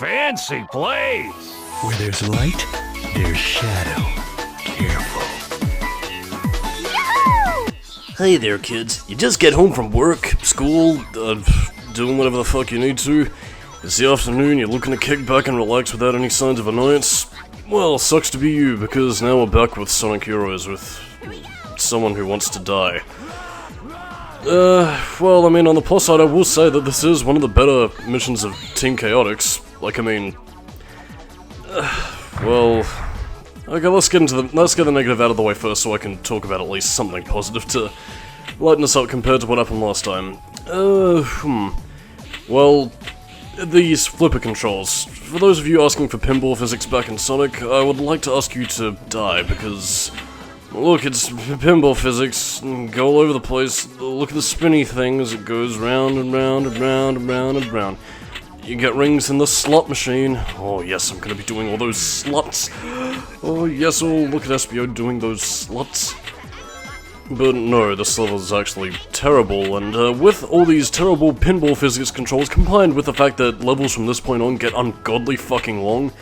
Fancy place! Where there's light, there's shadow. Careful. Hey there, kids. You just get home from work, school, doing whatever the fuck you need to. It's the afternoon, you're looking to kick back and relax without any signs of annoyance. Well, sucks to be you, because now we're back with Sonic Heroes with someone who wants to die. Well, I mean, on the plus side, I will say that this is one of the better missions of Team Chaotix. Like, I mean... well... Okay, let's get the negative out of the way first so I can talk about at least something positive to lighten us up compared to what happened last time. Well, these flipper controls. For those of you asking for pinball physics back in Sonic, I would like to ask you to die, because... look, it's pinball physics, go all over the place. Look at the spinny thing as it goes round and round and round and round and round. You get rings in the slot machine. Oh yes, I'm gonna be doing all those slots. Oh yes, oh look at SBO doing those slots. But no, this level is actually terrible, and with all these terrible pinball physics controls combined with the fact that levels from this point on get ungodly fucking long,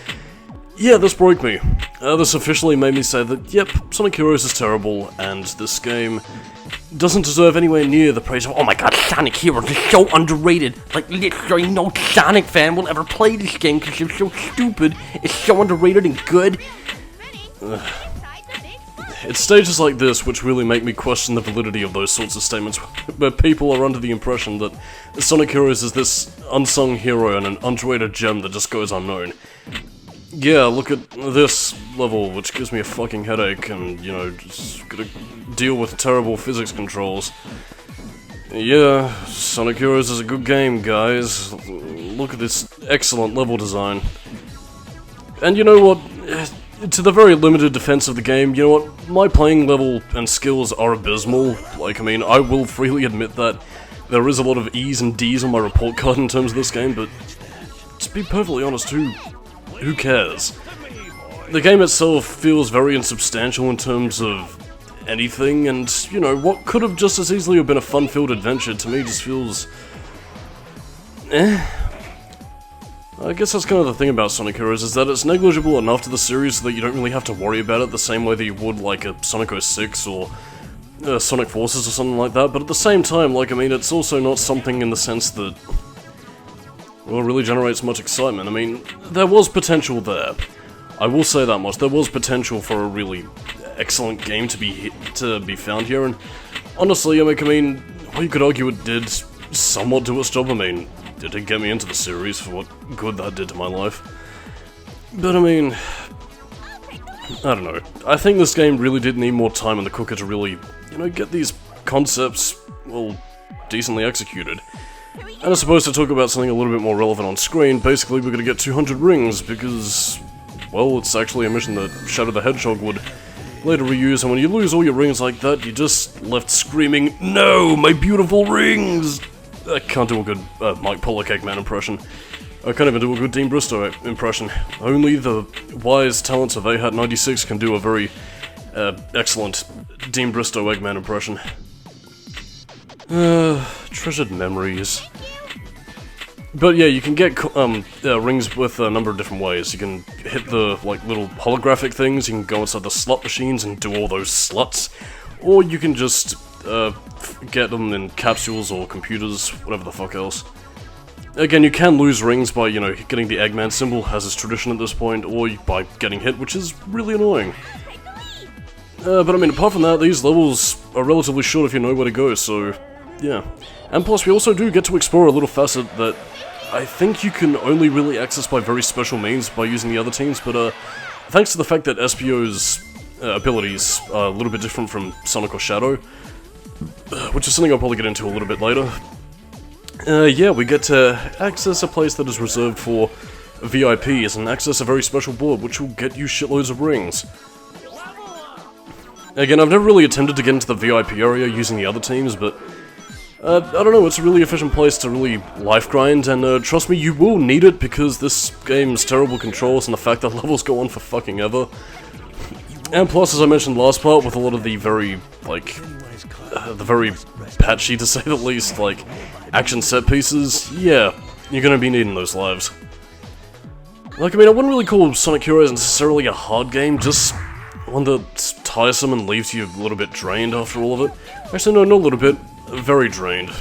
yeah, this broke me. This officially made me say that, yep, Sonic Heroes is terrible, and this game doesn't deserve anywhere near the praise of, oh my god, Sonic Heroes is so underrated. Like, literally no Sonic fan will ever play this game because it's so stupid, it's so underrated and good. It's stages like this which really make me question the validity of those sorts of statements, where people are under the impression that Sonic Heroes is this unsung hero and an underrated gem that just goes unknown. Yeah, look at this level, which gives me a fucking headache, and, you know, just gotta deal with terrible physics controls. Yeah, Sonic Heroes is a good game, guys. Look at this excellent level design. And you know what? To the very limited defense of the game, you know what? My playing level and skills are abysmal. Like, I mean, I will freely admit that there is a lot of E's and D's on my report card in terms of this game, but to be perfectly honest, who cares? The game itself feels very insubstantial in terms of anything, and, you know, what could have just as easily have been a fun-filled adventure to me just feels... I guess that's kind of the thing about Sonic Heroes, is that it's negligible enough to the series so that you don't really have to worry about it the same way that you would like a Sonic 06 or Sonic Forces or something like that, but at the same time, like, I mean, it's also not something in the sense that... well, it really generates much excitement. I mean, there was potential there. I will say that much. There was potential for a really excellent game to be found here, and honestly, I mean, well, you could argue it did somewhat do its job. I mean, it did get me into the series for what good that did to my life. But I mean, I don't know. I think this game really did need more time in the cooker to really, you know, get these concepts, well, decently executed. And I suppose to talk about something a little bit more relevant on screen, basically we're gonna get 200 rings, because, well, it's actually a mission that Shadow the Hedgehog would later reuse, and when you lose all your rings like that, you're just left screaming, "No, my beautiful rings!" I can't do a good Mike Pollock Eggman impression. I can't even do a good Dean Bristow impression. Only the wise talents of AHAT96 can do a very excellent Dean Bristow Eggman impression. Treasured memories. But yeah, you can get rings with a number of different ways. You can hit the, like, little holographic things, you can go inside the slot machines and do all those slots, or you can just get them in capsules or computers, whatever the fuck else. Again, you can lose rings by, you know, getting the Eggman symbol, as is tradition at this point, or by getting hit, which is really annoying. But I mean, apart from that, these levels are relatively short if you know where to go, so yeah. And plus, we also do get to explore a little facet that I think you can only really access by very special means by using the other teams, but thanks to the fact that SPO's abilities are a little bit different from Sonic or Shadow, which is something I'll probably get into a little bit later, yeah, we get to access a place that is reserved for VIPs and access a very special board which will get you shitloads of rings. Again, I've never really attempted to get into the VIP area using the other teams, but I don't know, it's a really efficient place to really life grind, and trust me, you will need it because this game's terrible controls and the fact that levels go on for fucking ever. And plus, as I mentioned last part, with a lot of the very, like, the very patchy, to say the least, like, action set pieces, yeah, you're gonna be needing those lives. Like, I mean, I wouldn't really call Sonic Heroes necessarily a hard game, just one that's tiresome and leaves you a little bit drained after all of it. Actually, no, not a little bit, very drained.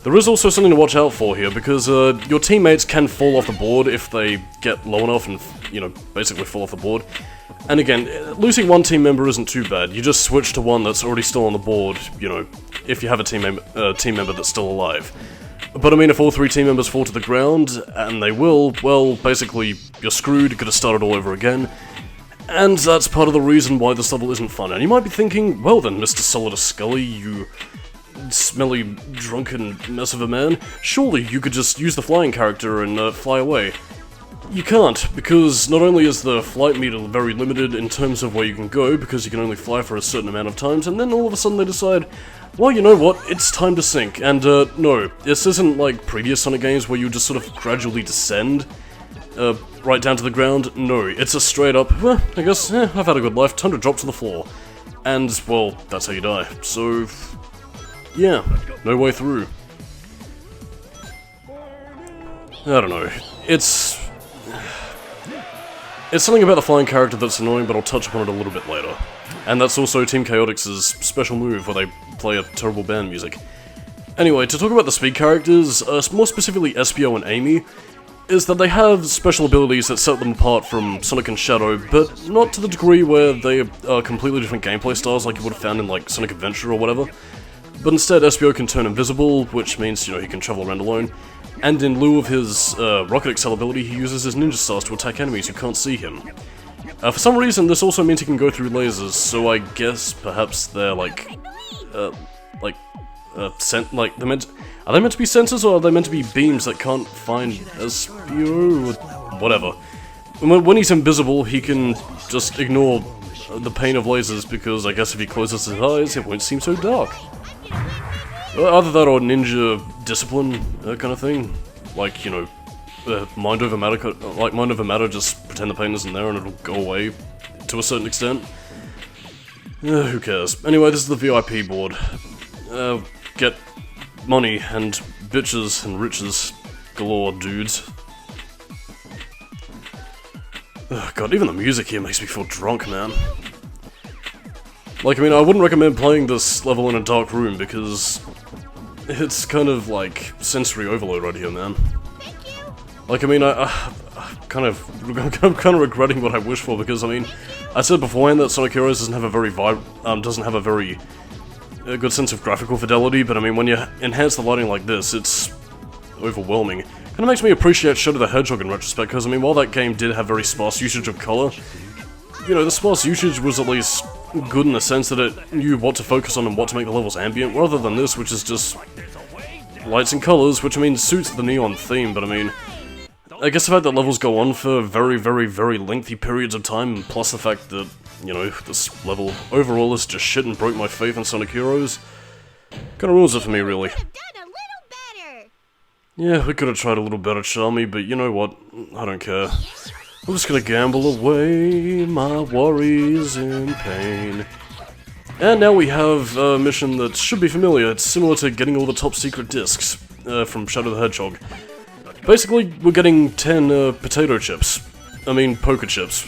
There is also something to watch out for here, because your teammates can fall off the board if they get low enough and, you know, basically fall off the board. And again, losing one team member isn't too bad. You just switch to one that's already still on the board, you know, if you have a team member that's still alive. But I mean, if all 3 team members fall to the ground, and they will, well, basically, you're screwed, gotta start it all over again. And that's part of the reason why this level isn't fun. And you might be thinking, well then, Mr. Solidus-Skully, you smelly, drunken mess of a man, surely you could just use the flying character and fly away. You can't, because not only is the flight meter very limited in terms of where you can go, because you can only fly for a certain amount of times, and then all of a sudden they decide, well, you know what, it's time to sink. And no, this isn't like previous Sonic games where you just sort of gradually descend right down to the ground. No, it's a straight up, well, I guess, I've had a good life, time to drop to the floor. And, well, that's how you die. So, yeah, no way through. I don't know, it's something about the flying character that's annoying, but I'll touch upon it a little bit later. And that's also Team Chaotix's special move, where they play a terrible band music. Anyway, to talk about the speed characters, more specifically Espio and Amy, is that they have special abilities that set them apart from Sonic and Shadow, but not to the degree where they are completely different gameplay styles like you would have found in like Sonic Adventure or whatever. But instead, Espio can turn invisible, which means, you know, he can travel around alone. And in lieu of his rocket excel ability, he uses his ninja stars to attack enemies who can't see him. For some reason, this also means he can go through lasers, so I guess perhaps they're like, are they meant to be sensors, or are they meant to be beams that can't find Espio, or whatever? When he's invisible, he can just ignore the pain of lasers, because I guess if he closes his eyes, it won't seem so dark. Either that or ninja discipline, kind of thing. Like, you know, mind over matter, just pretend the pain isn't there and it'll go away to a certain extent. Who cares? Anyway, this is the VIP board. Get money and bitches and riches galore, dudes. Oh god, even the music here makes me feel drunk, man. Like, I mean, I wouldn't recommend playing this level in a dark room, because it's kind of like sensory overload right here, man. Like, I mean, I'm kind of regretting what I wished for, because, I mean, I said beforehand that Sonic Heroes doesn't have a very good sense of graphical fidelity, but I mean, when you enhance the lighting like this, it's overwhelming. Kind of makes me appreciate Shadow the Hedgehog in retrospect, because, I mean, while that game did have very sparse usage of color, you know, the sparse usage was at least good in the sense that it knew what to focus on and what to make the levels ambient, rather than this, which is just lights and colors, which, I mean, suits the neon theme, but I mean, I guess the fact that levels go on for very, very, very lengthy periods of time, plus the fact that, you know, this level overall is just shit and broke my faith in Sonic Heroes, kinda ruins it for me, really. Yeah, we could have tried a little better, Charmy, but you know what, I don't care. I'm just gonna gamble away my worries in pain. And now we have a mission that should be familiar. It's similar to getting all the top secret discs from Shadow the Hedgehog. Basically, we're getting 10 potato chips. I mean, poker chips.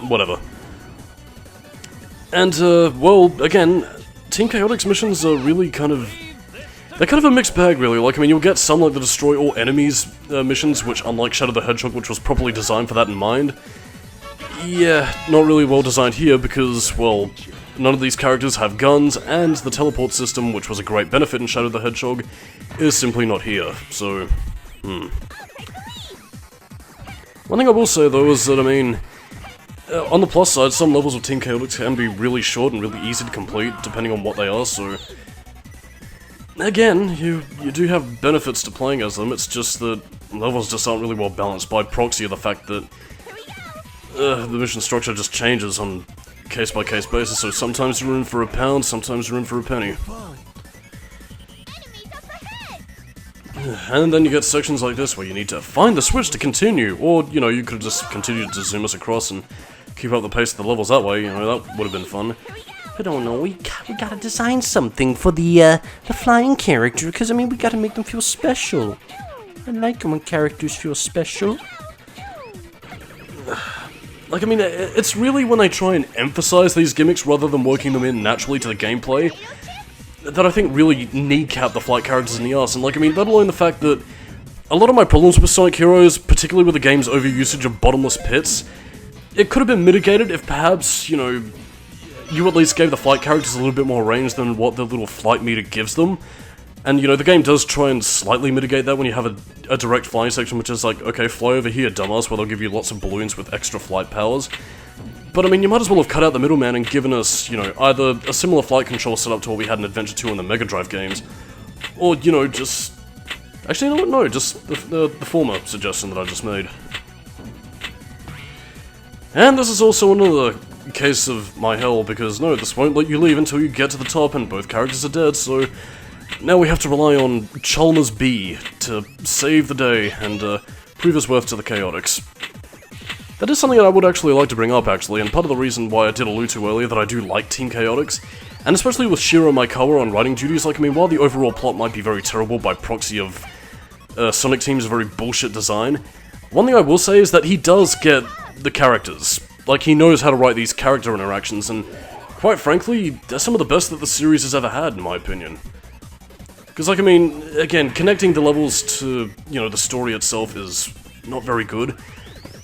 Whatever. And, well, again, Team Chaotix missions are really kind of... they're kind of a mixed bag, really. Like, I mean, you'll get some like the Destroy All Enemies missions, which, unlike Shadow the Hedgehog, which was properly designed for that in mind, yeah, not really well designed here because, well, none of these characters have guns, and the teleport system, which was a great benefit in Shadow the Hedgehog, is simply not here, so, One thing I will say, though, is that, I mean, on the plus side, some levels of Team Chaotix can be really short and really easy to complete, depending on what they are, so... again, you do have benefits to playing as them, it's just that levels just aren't really well balanced by proxy of the fact that the mission structure just changes on case-by-case basis, so sometimes you're in for a pound, sometimes you're in for a penny. And then you get sections like this where you need to find the switch to continue, or, you know, you could just continue to zoom us across and keep up the pace of the levels that way, you know, that would have been fun. I don't know, we gotta design something for the flying character, because, I mean, we gotta make them feel special. I like it when characters feel special. Like, I mean, it's really when they try and emphasize these gimmicks rather than working them in naturally to the gameplay that I think really kneecap the flight characters in the arse. And, like, I mean, let alone the fact that a lot of my problems with Sonic Heroes, particularly with the game's overusage of bottomless pits, it could have been mitigated if perhaps, you know, you at least gave the flight characters a little bit more range than what the little flight meter gives them. And, you know, the game does try and slightly mitigate that when you have a direct flying section, which is like, okay, fly over here, dumbass, where they'll give you lots of balloons with extra flight powers. But, I mean, you might as well have cut out the middleman and given us, you know, either a similar flight control setup to what we had in Adventure 2 and the Mega Drive games, or, you know, just... Actually, no, just the former suggestion that I just made. And this is also another case of my hell, because no, this won't let you leave until you get to the top and both characters are dead, so now we have to rely on Chalmers B to save the day and prove his worth to the Chaotix. That is something that I would actually like to bring up, actually, and part of the reason why I did allude to earlier that I do like Team Chaotix, and especially with Shiro Maikawa on writing duties. Like, I mean, while the overall plot might be very terrible by proxy of Sonic Team's very bullshit design, one thing I will say is that he does get the characters. Like, he knows how to write these character interactions, and quite frankly, they're some of the best that the series has ever had, in my opinion. Because, like, I mean, again, connecting the levels to, you know, the story itself is not very good.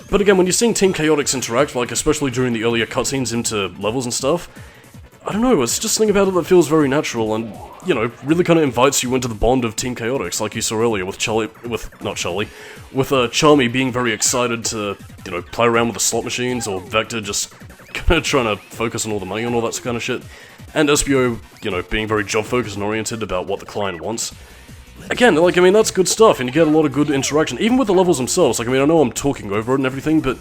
But again, when you're seeing Team Chaotix interact, like, especially during the earlier cutscenes into levels and stuff, I don't know, it's just something about it that feels very natural and, you know, really kind of invites you into the bond of Team Chaotix, like you saw earlier with Charmy being very excited to, you know, play around with the slot machines, or Vector just kind of trying to focus on all the money and all that kind of shit, and Espio, you know, being very job-focused and oriented about what the client wants. Again, like, I mean, that's good stuff, and you get a lot of good interaction, even with the levels themselves. Like, I mean, I know I'm talking over it and everything, but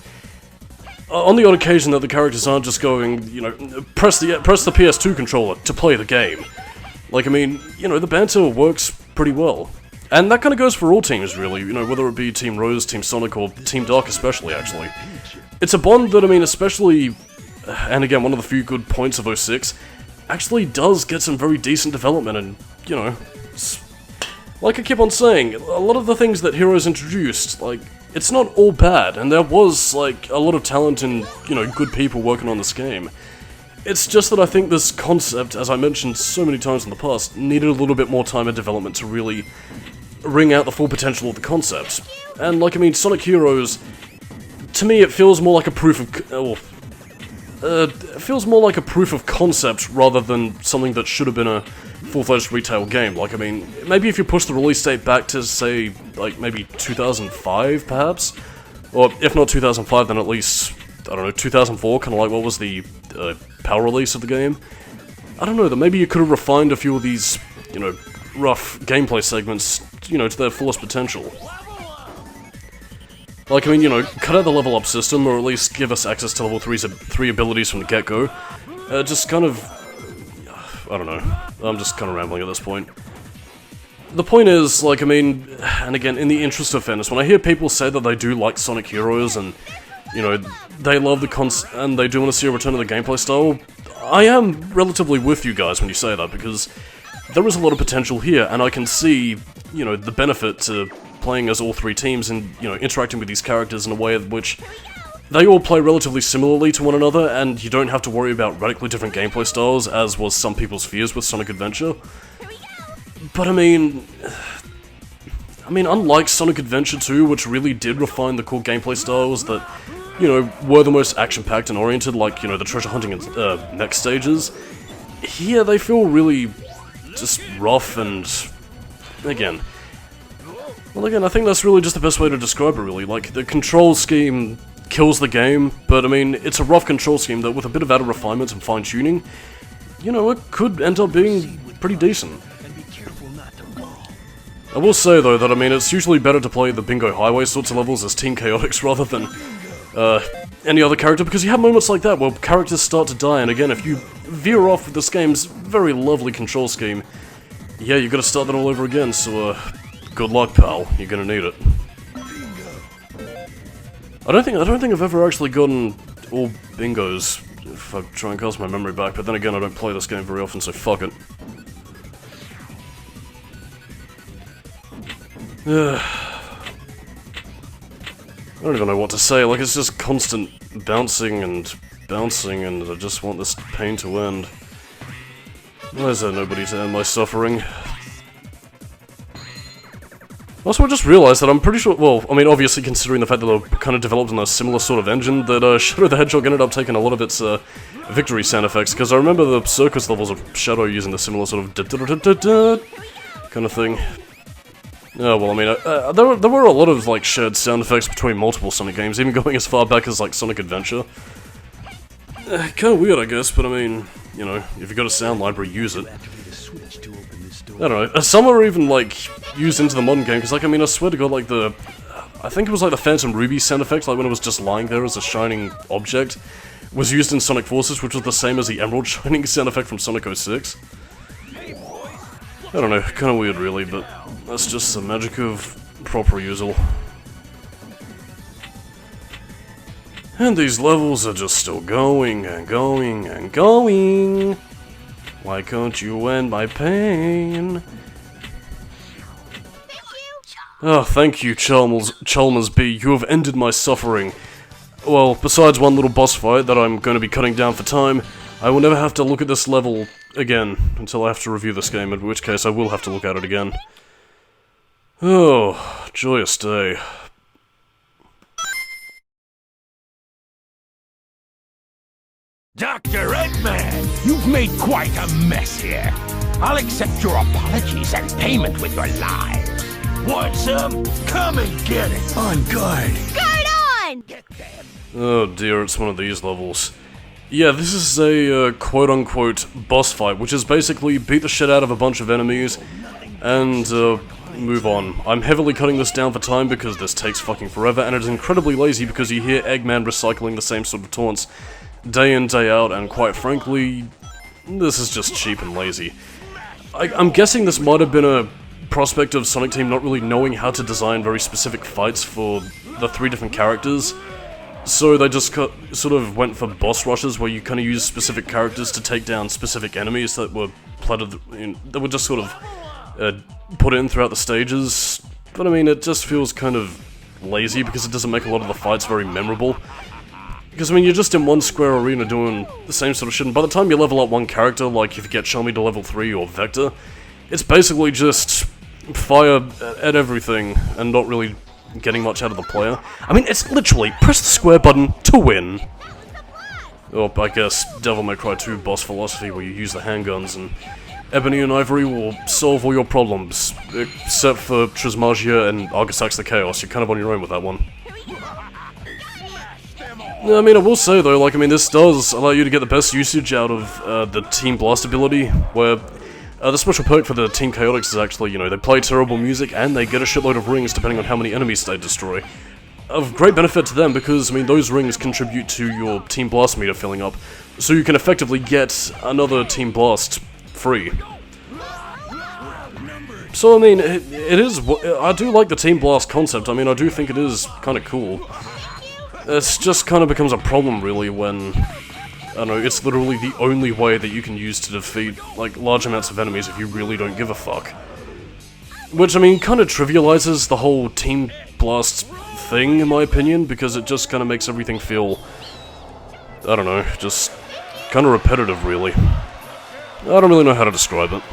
on the odd occasion that the characters aren't just going, you know, press the PS2 controller to play the game. Like, I mean, you know, the banter works pretty well. And that kind of goes for all teams, really, you know, whether it be Team Rose, Team Sonic, or Team Dark especially, actually. It's a bond that, I mean, especially, and again, one of the few good points of 06, actually does get some very decent development, and, you know, like I keep on saying, a lot of the things that Heroes introduced, like, it's not all bad, and there was, like, a lot of talent and, you know, good people working on this game. It's just that I think this concept, as I mentioned so many times in the past, needed a little bit more time and development to really wring out the full potential of the concept. And, like, I mean, Sonic Heroes, to me, it feels more like a proof of... it feels more like a proof of concept rather than something that should have been a full-fledged retail game. Like, I mean, maybe if you push the release date back to, say, like, maybe 2005, perhaps? Or, if not 2005, then at least, I don't know, 2004, kind of like what was the PAL release of the game? I don't know, that maybe you could have refined a few of these, you know, rough gameplay segments, you know, to their fullest potential. Like, I mean, you know, cut out the level up system, or at least give us access to level 3 abilities from the get-go. Just kind of... I don't know. I'm just kind of rambling at this point. The point is, like, I mean, and again, in the interest of fairness, when I hear people say that they do like Sonic Heroes and, you know, they love the and they do want to see a return to the gameplay style, I am relatively with you guys when you say that, because there is a lot of potential here, and I can see, you know, the benefit to playing as all three teams and, you know, interacting with these characters in a way in which they all play relatively similarly to one another, and you don't have to worry about radically different gameplay styles, as was some people's fears with Sonic Adventure. But I mean, unlike Sonic Adventure 2, which really did refine the core gameplay styles that, you know, were the most action-packed and oriented, like, you know, the treasure hunting and next stages, here they feel really just rough and, again, I think that's really just the best way to describe it, really. Like, the control scheme kills the game, but I mean, it's a rough control scheme that with a bit of added refinements and fine-tuning, you know, it could end up being pretty decent. I will say, though, that I mean, it's usually better to play the Bingo Highway sorts of levels as Team Chaotix rather than any other character, because you have moments like that where characters start to die, and again, if you veer off with this game's very lovely control scheme, yeah, you gotta start that all over again, so good luck, pal. You're gonna need it. I don't think I've ever actually gotten all bingos, if I try and cast my memory back, but then again, I don't play this game very often, so fuck it. don't even know what to say, like it's just constant bouncing and bouncing, and I just want this pain to end. Why is there nobody to end my suffering? Also, I just realized that I'm pretty sure, well, I mean, obviously considering the fact that they're kind of developed in a similar sort of engine, that Shadow the Hedgehog ended up taking a lot of its victory sound effects, because I remember the circus levels of Shadow using the similar sort of da-da-da-da-da kind of thing. Oh, well, I mean, there were a lot of, like, shared sound effects between multiple Sonic games, even going as far back as, like, Sonic Adventure. Kinda weird, I guess, but I mean, you know, if you've got a sound library, use it. I don't know, some are even, like, used into the modern game, because, like, I mean, I swear to god, like, I think it was, like, the Phantom Ruby sound effect, like, when it was just lying there as a shining object, was used in Sonic Forces, which was the same as the Emerald Shining sound effect from Sonic 06. I don't know, kinda weird, really, but that's just the magic of proper usal. And these levels are just still going, and going, and going. Why can't you end my pain? Oh, thank you, Chalmers B. You have ended my suffering. Well, besides one little boss fight that I'm going to be cutting down for time, I will never have to look at this level again until I have to review this game, in which case I will have to look at it again. Oh, joyous day. Dr. Eggman, you've made quite a mess here. I'll accept your apologies and payment with your lives. Want some? Come and get it. On guard. Guard on! Get them. Oh dear, it's one of these levels. Yeah, this is a quote-unquote boss fight, which is basically beat the shit out of a bunch of enemies and move on. I'm heavily cutting this down for time because this takes fucking forever, and it's incredibly lazy because you hear Eggman recycling the same sort of taunts day in, day out, and quite frankly, this is just cheap and lazy. I'm guessing this might have been a prospect of Sonic Team not really knowing how to design very specific fights for the 3 different characters, so they just sort of went for boss rushes where you kind of use specific characters to take down specific enemies that were that were just sort of put in throughout the stages. But I mean, it just feels kind of lazy because it doesn't make a lot of the fights very memorable. Because, I mean, you're just in one square arena doing the same sort of shit, and by the time you level up one character, like if you get Show Me to level 3 or Vector, it's basically just fire at everything and not really getting much out of the player. I mean, it's literally press the square button to win. Or, I guess, Devil May Cry 2 boss philosophy where you use the handguns and Ebony and Ivory will solve all your problems, except for Trismagia and Argosax the Chaos. You're kind of on your own with that one. I mean, I will say though, like, I mean, this does allow you to get the best usage out of the Team Blast ability, where the special perk for the Team Chaotix is actually, you know, they play terrible music and they get a shitload of rings depending on how many enemies they destroy. Of great benefit to them because, I mean, those rings contribute to your Team Blast meter filling up, so you can effectively get another Team Blast free. So, I mean, it is, I do like the Team Blast concept. I mean, I do think it is kind of cool. It's just kind of becomes a problem, really, when, I don't know, it's literally the only way that you can use to defeat, like, large amounts of enemies if you really don't give a fuck. Which, I mean, kind of trivializes the whole Team Blast thing, in my opinion, because it just kind of makes everything feel, I don't know, just kind of repetitive, really. I don't really know how to describe it.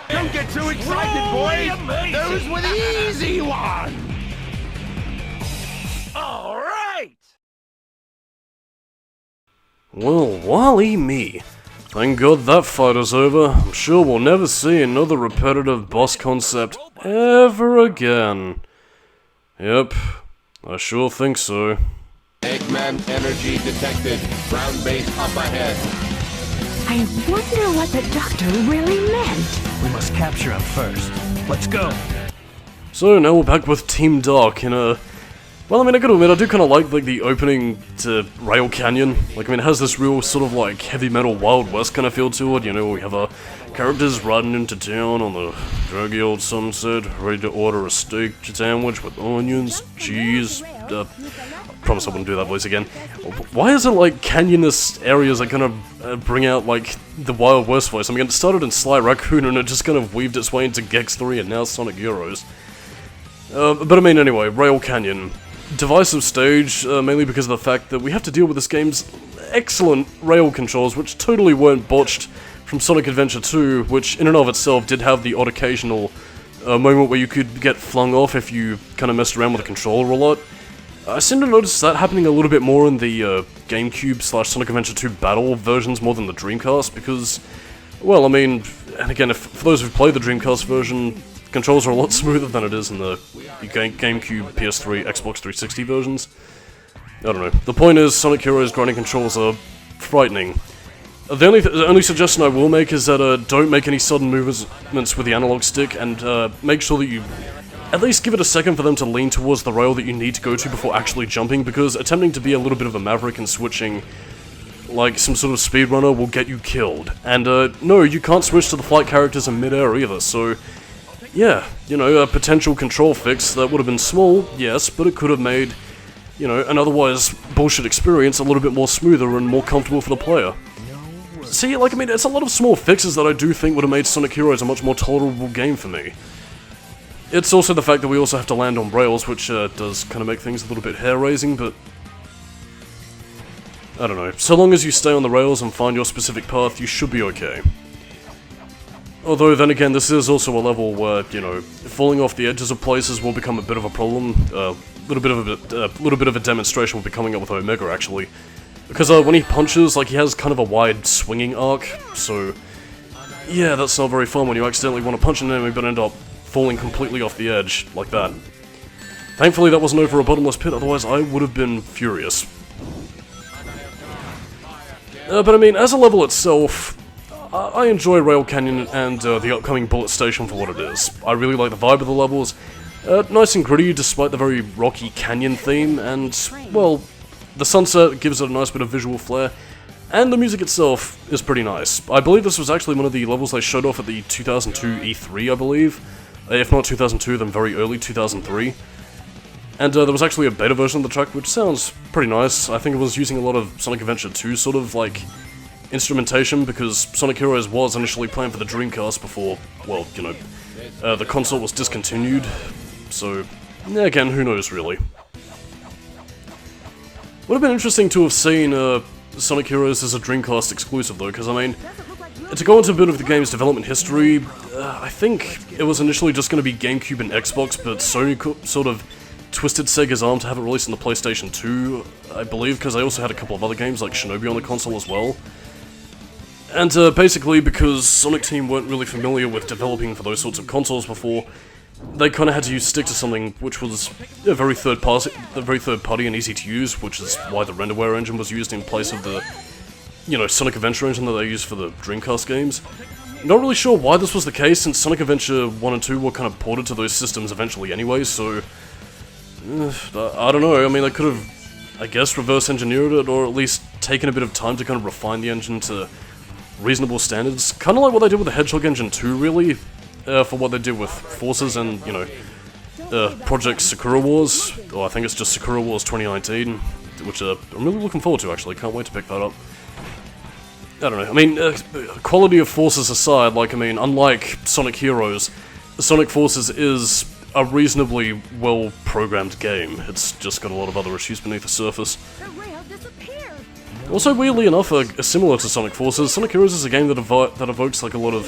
Don't get too excited, boys! Those were the easy ones! Alright! Well, Wally me. Thank God that fight is over. I'm sure we'll never see another repetitive boss concept ever again. Yep, I sure think so. Eggman energy detected. Ground base up ahead. I wonder what the doctor really meant. We must capture him first. Let's go. So now we're back with Team Dark in a... Well, I mean, I gotta admit, I do kind of like the opening to Rail Canyon. Like, I mean, it has this real sort of, like, heavy metal Wild West kind of feel to it. You know, we have our characters riding into town on the draggy old sunset, ready to order a steak sandwich with onions, cheese, promise I wouldn't do that voice again. Why is it, like, canyonous areas that kind of bring out, like, the Wild West voice? I mean, it started in Sly Raccoon and it just kind of weaved its way into Gex 3 and now Sonic Heroes. But I mean, anyway, Rail Canyon. divisive stage, mainly because of the fact that we have to deal with this game's excellent rail controls, which totally weren't botched from Sonic Adventure 2, which in and of itself did have the odd occasional moment where you could get flung off if you kind of messed around with the controller a lot. I seem to notice that happening a little bit more in the GameCube / Sonic Adventure 2 battle versions more than the Dreamcast, because, well, I mean, and again, for those who've played the Dreamcast version, controls are a lot smoother than it is in the GameCube, PS3, Xbox 360 versions. I don't know. The point is, Sonic Heroes grinding controls are frightening. The only suggestion I will make is that don't make any sudden movements with the analog stick, and make sure that you at least give it a second for them to lean towards the rail that you need to go to before actually jumping, because attempting to be a little bit of a maverick and switching like some sort of speedrunner will get you killed. And no, you can't switch to the flight characters in mid-air either, so yeah, you know, a potential control fix that would have been small, yes, but it could have made, you know, an otherwise bullshit experience a little bit more smoother and more comfortable for the player. See, like, I mean, it's a lot of small fixes that I do think would have made Sonic Heroes a much more tolerable game for me. It's also the fact that we also have to land on rails, which does kind of make things a little bit hair-raising, but I don't know. So long as you stay on the rails and find your specific path, you should be okay. Although, then again, this is also a level where, you know, falling off the edges of places will become a bit of a problem. A little bit of a demonstration will be coming up with Omega, actually. Because when he punches, like, he has kind of a wide swinging arc, so yeah, that's not very fun when you accidentally want to punch an enemy but end up falling completely off the edge, like that. Thankfully that wasn't over a bottomless pit, otherwise I would have been furious. But I mean, as a level itself, I enjoy Rail Canyon and the upcoming Bullet Station for what it is. I really like the vibe of the levels. Nice and gritty despite the very rocky canyon theme, and, well, the sunset gives it a nice bit of visual flair, and the music itself is pretty nice. I believe this was actually one of the levels they showed off at the 2002 E3, I believe. If not 2002, then very early 2003. And there was actually a beta version of the track, which sounds pretty nice. I think it was using a lot of Sonic Adventure 2 sort of, like, instrumentation, because Sonic Heroes was initially planned for the Dreamcast before, well, you know, the console was discontinued. So, yeah, again, who knows, really. Would have been interesting to have seen Sonic Heroes as a Dreamcast exclusive, though, because, I mean, to go into a bit of the game's development history, I think it was initially just going to be GameCube and Xbox, but Sony sort of twisted Sega's arm to have it released on the PlayStation 2, I believe, because they also had a couple of other games, like Shinobi on the console as well. And basically, because Sonic Team weren't really familiar with developing for those sorts of consoles before, they kind of had to stick to something which was very third party and easy to use, which is why the Renderware engine was used in place of the, you know, Sonic Adventure engine that they used for the Dreamcast games. Not really sure why this was the case, since Sonic Adventure 1 and 2 were kind of ported to those systems eventually anyway, so I don't know, I mean, they could have, I guess, reverse engineered it, or at least taken a bit of time to kind of refine the engine to reasonable standards. Kind of like what they did with the Hedgehog Engine 2, really, for what they did with Forces and, you know, Project Sakura Wars, or I think it's just Sakura Wars 2019, which I'm really looking forward to, actually, can't wait to pick that up. I don't know, I mean, quality of Forces aside, like, I mean, unlike Sonic Heroes, Sonic Forces is a reasonably well-programmed game. It's just got a lot of other issues beneath the surface. Also, weirdly enough, similar to Sonic Forces, Sonic Heroes is a game that evokes, like, a lot of,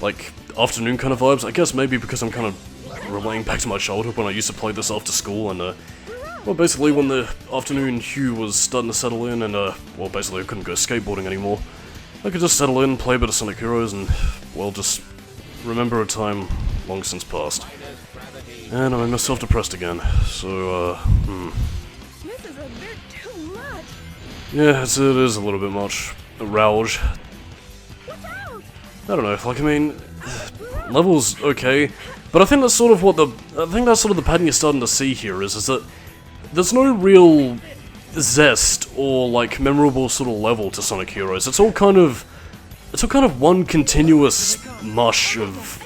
like, afternoon kind of vibes. I guess maybe because I'm kind of relaying back to my childhood when I used to play this after school, and, well, basically when the afternoon hue was starting to settle in, and, well, basically I couldn't go skateboarding anymore. I could just settle in, play a bit of Sonic Heroes, and, well, just remember a time long since past. And I made myself depressed again, so, This is a bit too much. yeah, it is a little bit much. A rouge. I don't know, like, I mean, level's okay, but I think that's sort of what the pattern you're starting to see here is that there's no real zest or, like, memorable sort of level to Sonic Heroes. It's all kind of one continuous mush of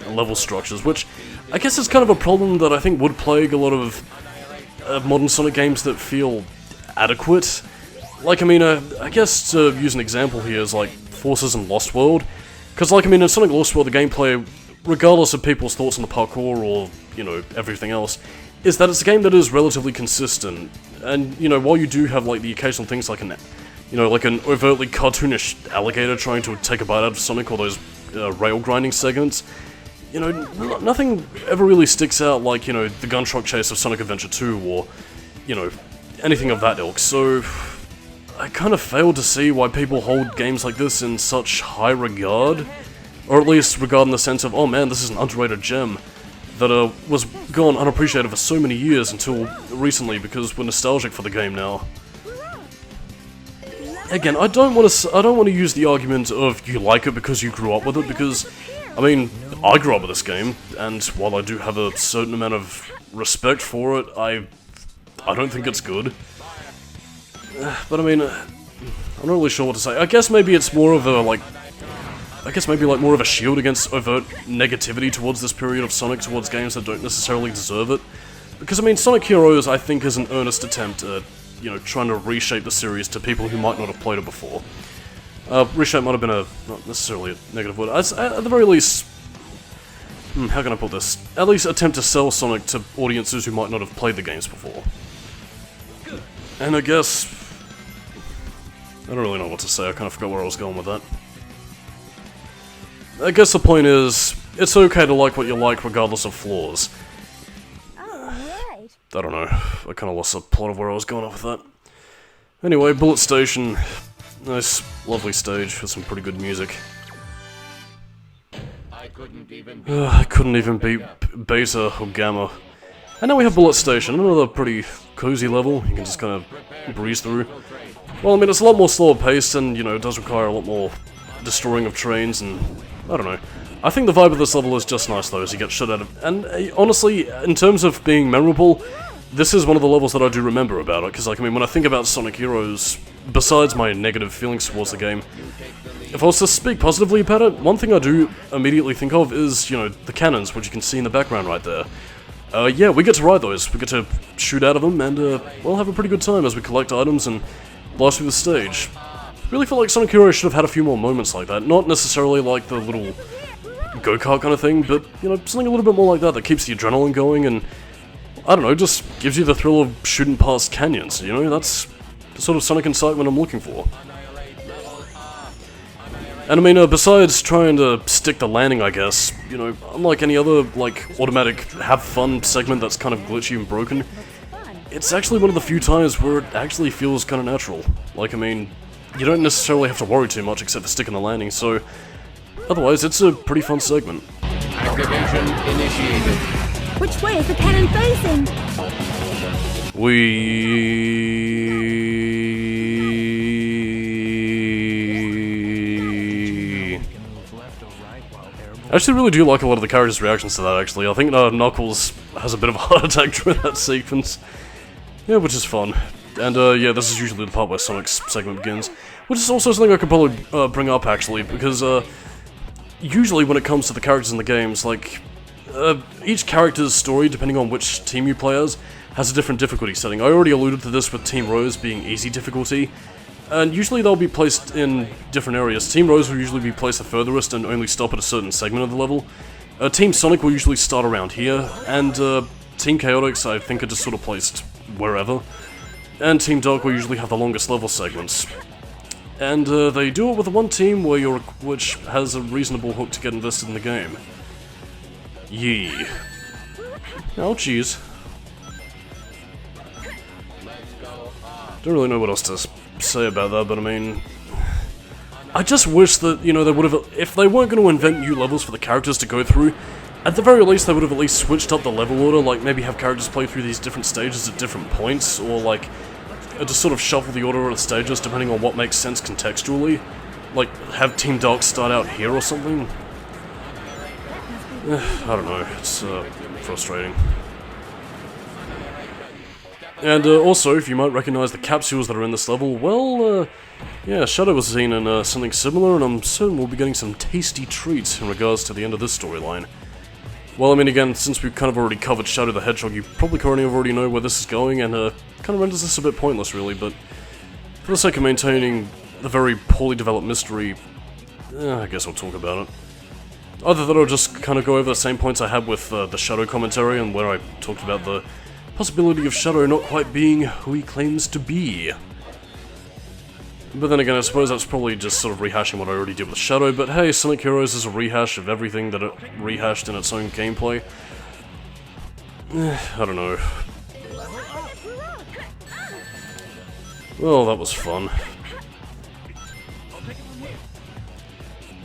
level structures, which I guess is kind of a problem that I think would plague a lot of modern Sonic games that feel adequate. Like, I mean, I guess to use an example here is, like, Forces and Lost World, because, like, I mean, in Sonic Lost World, the gameplay, regardless of people's thoughts on the parkour or, you know, everything else, is that it's a game that is relatively consistent. And, you know, while you do have, like, the occasional things like an overtly cartoonish alligator trying to take a bite out of Sonic, or those rail grinding segments, you know, nothing ever really sticks out like, you know, the gun truck chase of Sonic Adventure 2, or, you know, anything of that ilk. So I kind of fail to see why people hold games like this in such high regard, or at least regard in the sense of, oh man, this is an underrated gem that was gone unappreciated for so many years until recently because we're nostalgic for the game now. Again, I don't want to use the argument of you like it because you grew up with it, because I mean, I grew up with this game, and while I do have a certain amount of respect for it, I don't think it's good. But I mean, I'm not really sure what to say. I guess maybe it's more of a more of a shield against overt negativity towards this period of Sonic, towards games that don't necessarily deserve it. Because I mean, Sonic Heroes, I think, is an earnest attempt at, you know, trying to reshape the series to people who might not have played it before. Reshape might have been not necessarily a negative word. At the very least, how can I put this? At least attempt to sell Sonic to audiences who might not have played the games before. And I guess, I don't really know what to say, I kind of forgot where I was going with that. I guess the point is, it's okay to like what you like regardless of flaws. I don't know, I kind of lost the plot of where I was going off with that. Anyway, Bullet Station, nice, lovely stage with some pretty good music. I couldn't even beat Beta or Gamma. And now we have Bullet Station, another pretty cozy level, you can just kind of breeze through. Well, I mean, it's a lot more slower paced, and, you know, it does require a lot more destroying of trains, and I don't know. I think the vibe of this level is just nice though, as you get shit out of... And honestly, in terms of being memorable, this is one of the levels that I do remember about it, because like, I mean, when I think about Sonic Heroes, besides my negative feelings towards the game, if I was to speak positively about it, one thing I do immediately think of is, you know, the cannons, which you can see in the background right there. Yeah, we get to ride those, we get to shoot out of them, and we'll have a pretty good time as we collect items and blast through the stage. Really feel like Sonic Heroes should have had a few more moments like that, not necessarily like the little go-kart kind of thing, but, you know, something a little bit more like that keeps the adrenaline going and, I don't know, just gives you the thrill of shooting past canyons, you know, that's the sort of Sonic excitement I'm looking for. And I mean, besides trying to stick the landing, I guess, you know, unlike any other, like, automatic have-fun segment that's kind of glitchy and broken, it's actually one of the few times where it actually feels kind of natural. Like, I mean, you don't necessarily have to worry too much except for sticking the landing, so otherwise it's a pretty fun segment. Activation initiated. Which way is the cannon facing? I actually really do like a lot of the characters' reactions to that, actually. I think Knuckles has a bit of a heart attack during that sequence. Yeah, which is fun. And yeah, this is usually the part where Sonic's segment begins. Which is also something I could probably bring up, actually, because usually when it comes to the characters in the games, like, each character's story, depending on which team you play as, has a different difficulty setting. I already alluded to this with Team Rose being easy difficulty, and usually they'll be placed in different areas. Team Rose will usually be placed the furthest and only stop at a certain segment of the level. Team Sonic will usually start around here, and Team Chaotix I think are just sort of placed wherever. And Team Dark will usually have the longest level segments. And they do it with one team which has a reasonable hook to get invested in the game. Yee. Oh, jeez. Don't really know what else to say about that, but I mean, I just wish that, you know, they would have, if they weren't going to invent new levels for the characters to go through, at the very least they would have at least switched up the level order, like maybe have characters play through these different stages at different points, or like, just sort of shuffle the order of the stages depending on what makes sense contextually. Like, have Team Dark start out here or something? I don't know, it's frustrating. And also, if you might recognize the capsules that are in this level, well, yeah, Shadow was seen in something similar, and I'm certain we'll be getting some tasty treats in regards to the end of this storyline. Well, I mean, again, since we've kind of already covered Shadow the Hedgehog, you probably currently already know where this is going, and kind of renders this a bit pointless, really, but for the sake of maintaining the very poorly developed mystery, I guess I'll talk about it. Either that or just kind of go over the same points I had with the Shadow commentary, and where I talked about the possibility of Shadow not quite being who he claims to be. But then again, I suppose that's probably just sort of rehashing what I already did with Shadow, but hey, Sonic Heroes is a rehash of everything that it rehashed in its own gameplay. I don't know. Well, that was fun.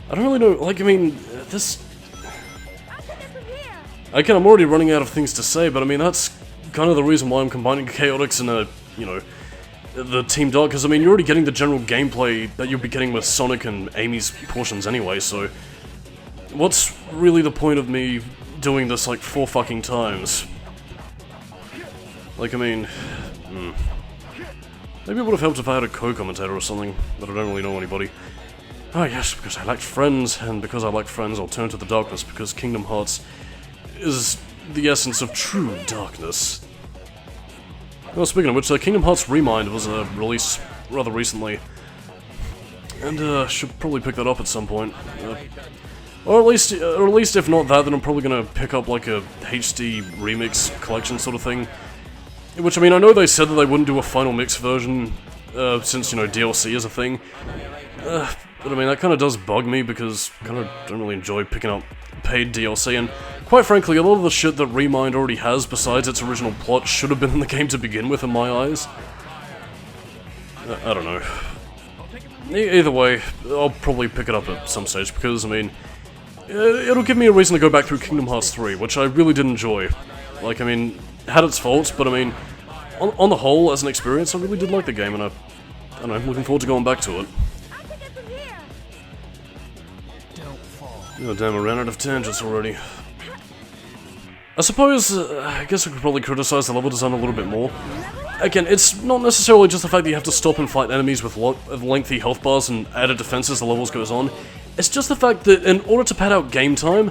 I don't really know, like, I mean, this... Again, I'm already running out of things to say, but I mean, that's kind of the reason why I'm combining Chaotix and, you know, the Team Dark, because I mean, you're already getting the general gameplay that you'll be getting with Sonic and Amy's portions anyway, so what's really the point of me doing this like 4 fucking times? Like, I mean, maybe it would have helped if I had a co-commentator or something, but I don't really know anybody. Ah yes, because I lacked friends, and because I lacked friends I'll turn to the darkness, because Kingdom Hearts is the essence of true darkness. Well, speaking of which, Kingdom Hearts Remind was released rather recently, and should probably pick that up at some point. Or at least if not that, then I'm probably gonna pick up like a HD remix collection sort of thing. Which, I mean, I know they said that they wouldn't do a final mix version, since, you know, DLC is a thing. But I mean, that kind of does bug me because I kind of don't really enjoy picking up paid DLC, and quite frankly, a lot of the shit that Remind already has besides its original plot should have been in the game to begin with in my eyes. I don't know. Either way, I'll probably pick it up at some stage because, I mean, it'll give me a reason to go back through Kingdom Hearts 3, which I really did enjoy. Like, I mean, it had its faults, but I mean, on the whole, as an experience, I really did like the game, and I don't know, I'm looking forward to going back to it. Oh damn, I ran out of tangents already. I suppose, I guess I could probably criticize the level design a little bit more. Again, it's not necessarily just the fact that you have to stop and fight enemies with lengthy health bars and added defense as the levels goes on. It's just the fact that in order to pad out game time,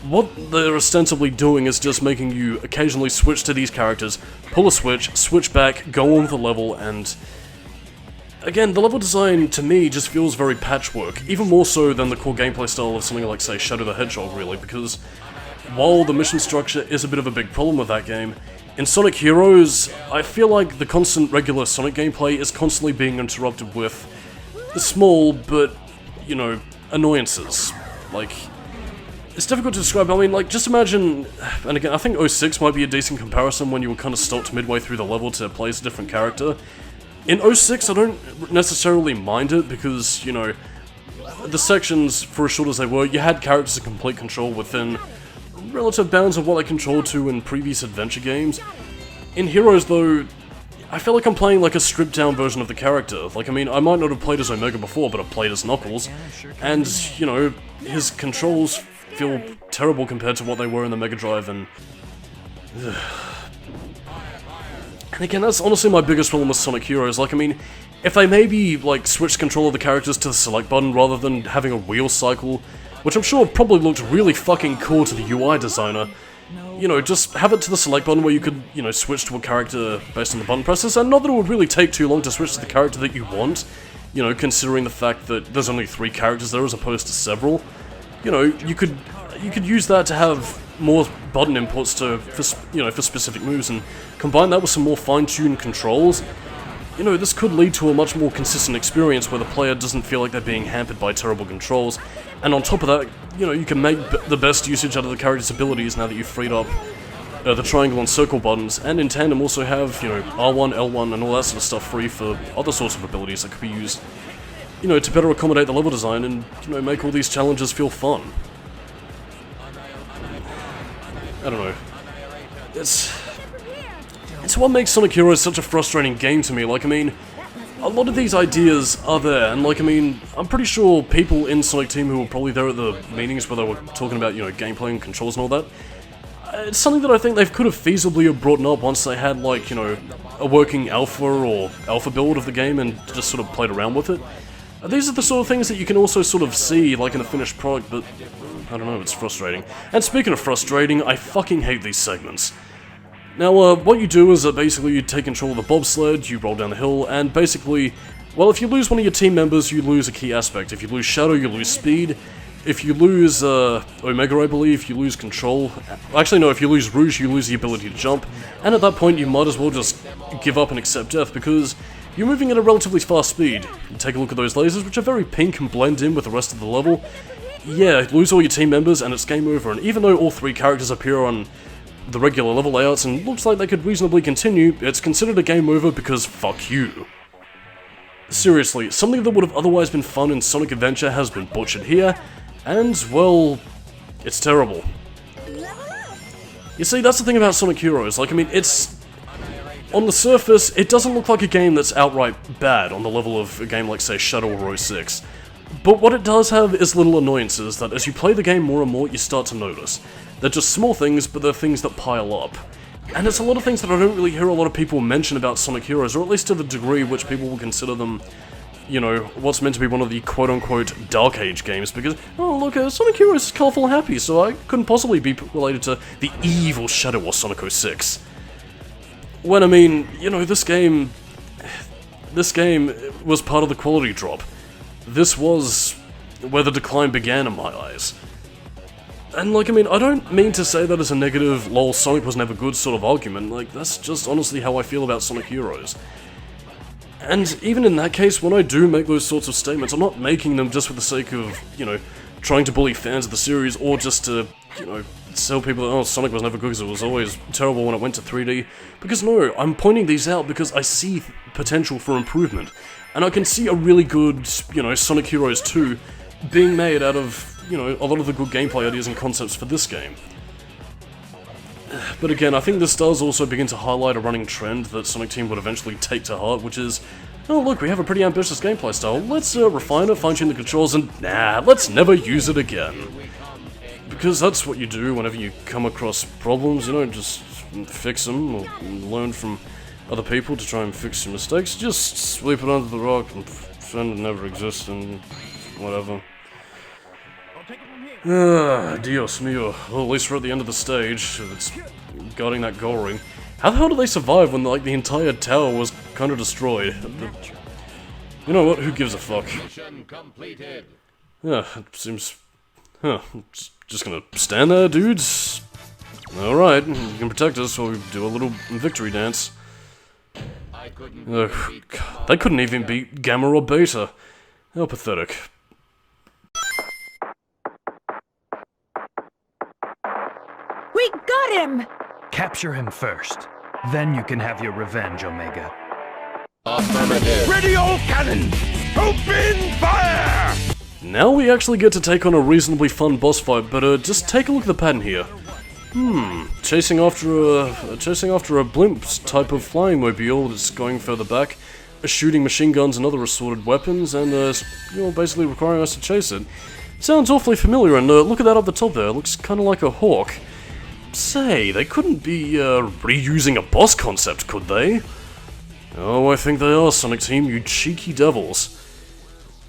what they're ostensibly doing is just making you occasionally switch to these characters, pull a switch, switch back, go on with the level, and... Again, the level design, to me, just feels very patchwork, even more so than the core gameplay style of something like, say, Shadow the Hedgehog, really, because while the mission structure is a bit of a big problem with that game, in Sonic Heroes, I feel like the constant regular Sonic gameplay is constantly being interrupted with small, but, you know, annoyances. Like, it's difficult to describe, I mean, like, just imagine, and again, I think 06 might be a decent comparison when you were kind of stopped midway through the level to play as a different character. In 06, I don't necessarily mind it because, you know, the sections, for as short as they were, you had characters in complete control within relative bounds of what they controlled to in previous adventure games. In Heroes, though, I feel like I'm playing like a stripped-down version of the character. Like, I mean, I might not have played as Omega before, but I've played as Knuckles, and, you know, his controls feel terrible compared to what they were in the Mega Drive, and... And again, that's honestly my biggest problem with Sonic Heroes. Like, I mean, if they maybe, like, switched control of the characters to the select button rather than having a wheel cycle, which I'm sure probably looked really fucking cool to the UI designer, you know, just have it to the select button where you could, you know, switch to a character based on the button presses, and not that it would really take too long to switch to the character that you want, you know, considering the fact that there's only 3 characters there as opposed to several. You know, you could use that to have more button inputs for specific moves, and combine that with some more fine-tuned controls. You know, this could lead to a much more consistent experience where the player doesn't feel like they're being hampered by terrible controls. And on top of that, you know, you can make the best usage out of the character's abilities now that you've freed up the triangle and circle buttons, and in tandem also have, you know, R1, L1 and all that sort of stuff free for other sorts of abilities that could be used, you know, to better accommodate the level design and, you know, make all these challenges feel fun. I don't know. It's what makes Sonic Heroes such a frustrating game to me. Like, I mean, a lot of these ideas are there, and like, I mean, I'm pretty sure people in Sonic Team who were probably there at the meetings where they were talking about, you know, gameplay and controls and all that, it's something that I think they could have feasibly have brought up once they had, like, you know, a working alpha or alpha build of the game and just sort of played around with it. These are the sort of things that you can also sort of see, like, in a finished product, but I don't know, it's frustrating. And speaking of frustrating, I fucking hate these segments. Now, what you do is that basically you take control of the bobsled, you roll down the hill, and basically, well, if you lose one of your team members, you lose a key aspect. If you lose Shadow, you lose speed. if you lose Omega, I believe, you lose control. Actually, no, if you lose Rouge, you lose the ability to jump. And at that point, you might as well just give up and accept death, because you're moving at a relatively fast speed. You take a look at those lasers, which are very pink and blend in with the rest of the level. Yeah, lose all your team members, and it's game over. And even though all 3 characters appear on the regular level layouts and looks like they could reasonably continue, it's considered a game over because fuck you. Seriously, something that would have otherwise been fun in Sonic Adventure has been butchered here, and, well, it's terrible. You see, that's the thing about Sonic Heroes, like, I mean, it's... on the surface, it doesn't look like a game that's outright bad on the level of a game like, say, Shadow or Rose 6. But what it does have is little annoyances that as you play the game more and more, you start to notice. They're just small things, but they're things that pile up. And it's a lot of things that I don't really hear a lot of people mention about Sonic Heroes, or at least to the degree which people will consider them, you know, what's meant to be one of the quote-unquote Dark Age games, because, oh look, Sonic Heroes is colourful and happy, so I couldn't possibly be related to the evil Shadow or Sonic 06. When, I mean, you know, this game was part of the quality drop. This was where the decline began in my eyes. And, like, I mean, I don't mean to say that as a negative, lol, Sonic was never good sort of argument, like, that's just honestly how I feel about Sonic Heroes. And even in that case, when I do make those sorts of statements, I'm not making them just for the sake of, you know, trying to bully fans of the series, or just to, you know, tell people that, oh, Sonic was never good because it was always terrible when it went to 3D. Because no, I'm pointing these out because I see potential for improvement. And I can see a really good, you know, Sonic Heroes 2 being made out of, you know, a lot of the good gameplay ideas and concepts for this game. But again, I think this does also begin to highlight a running trend that Sonic Team would eventually take to heart, which is, oh look, we have a pretty ambitious gameplay style, let's refine it, fine-tune the controls, and nah, let's never use it again. Because that's what you do whenever you come across problems, you don't just fix them, or learn from other people to try and fix your mistakes, just sweep it under the rug and pretend it never exists and whatever. Dios mio. Well, at least we're at the end of the stage. It's guarding that goal ring. How the hell did they survive when, like, the entire tower was kind of destroyed? You know what? Who gives a fuck? Yeah, it seems... Huh. Just gonna stand there, dudes? Alright, you can protect us while we do a little victory dance. They couldn't even beat Gamma or Beta. How pathetic. We got him! Capture him first. Then you can have your revenge, Omega. Affirmative. Ready all cannons! Open fire! Now we actually get to take on a reasonably fun boss fight, but just take a look at the pattern here. Chasing after a blimp type of flying mobile that's going further back, shooting machine guns and other assorted weapons, and you know, basically requiring us to chase it. Sounds awfully familiar, and look at that up the top there, it looks kind of like a hawk. Say, they couldn't be reusing a boss concept, could they? Oh, I think they are, Sonic Team, you cheeky devils.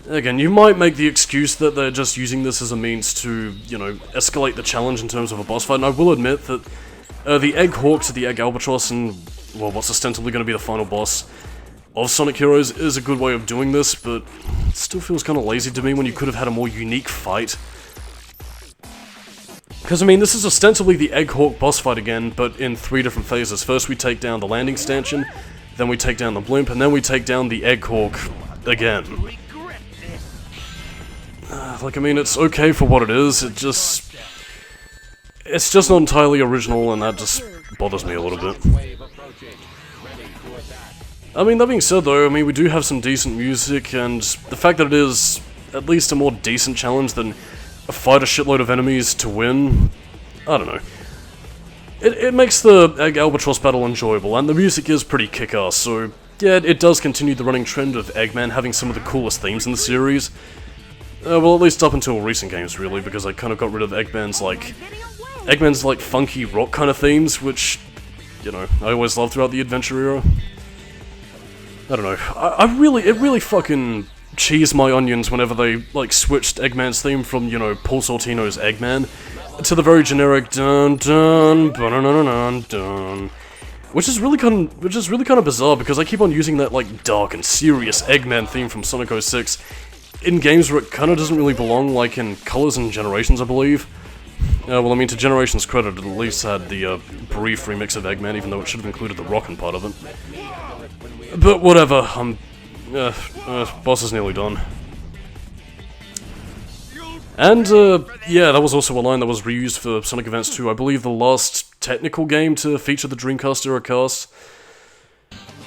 Again, you might make the excuse that they're just using this as a means to, you know, escalate the challenge in terms of a boss fight, and I will admit that the Egg Hawk to the Egg Albatross and, well, what's ostensibly going to be the final boss of Sonic Heroes is a good way of doing this, but it still feels kind of lazy to me when you could have had a more unique fight. Because, I mean, this is ostensibly the Egg Hawk boss fight again, but in 3 different phases. First we take down the landing stanchion, then we take down the blimp, and then we take down the Egg Hawk again. Like, I mean, it's okay for what it is, it's just not entirely original, and that just bothers me a little bit. I mean, that being said though, I mean, we do have some decent music, and the fact that it is at least a more decent challenge than fight a shitload of enemies to win, I don't know. It makes the Egg Albatross battle enjoyable, and the music is pretty kick-ass, so yeah, it does continue the running trend of Eggman having some of the coolest themes in the series. Well, at least up until recent games, really, because I kind of got rid of Eggman's, like, funky rock kind of themes, which, you know, I always loved throughout the Adventure era. I don't know, it really fucking cheesed my onions whenever they, like, switched Eggman's theme from, you know, Paul Sortino's Eggman to the very generic dun dun dun dun, which is really kind of bizarre because I keep on using that, like, dark and serious Eggman theme from Sonic 06 in games where it kind of doesn't really belong, like in Colors and Generations, I believe. Well, I mean, to Generations' credit, it at least had the brief remix of Eggman, even though it should have included the rockin' part of it. But whatever, boss is nearly done. And, yeah, that was also a line that was reused for Sonic Advance 2, I believe the last technical game to feature the Dreamcast era cast.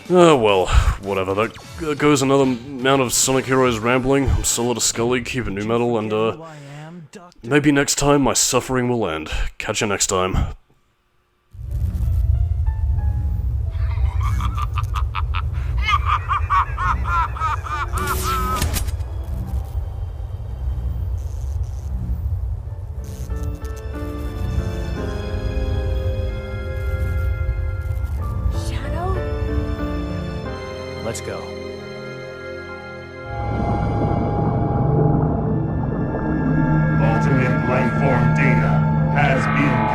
Well, whatever, that goes another amount of Sonic Heroes rambling. I'm Solidus-Skully, keep it new metal, and, maybe next time my suffering will end. Catch you next time. Let's go. Ultimate life form data has been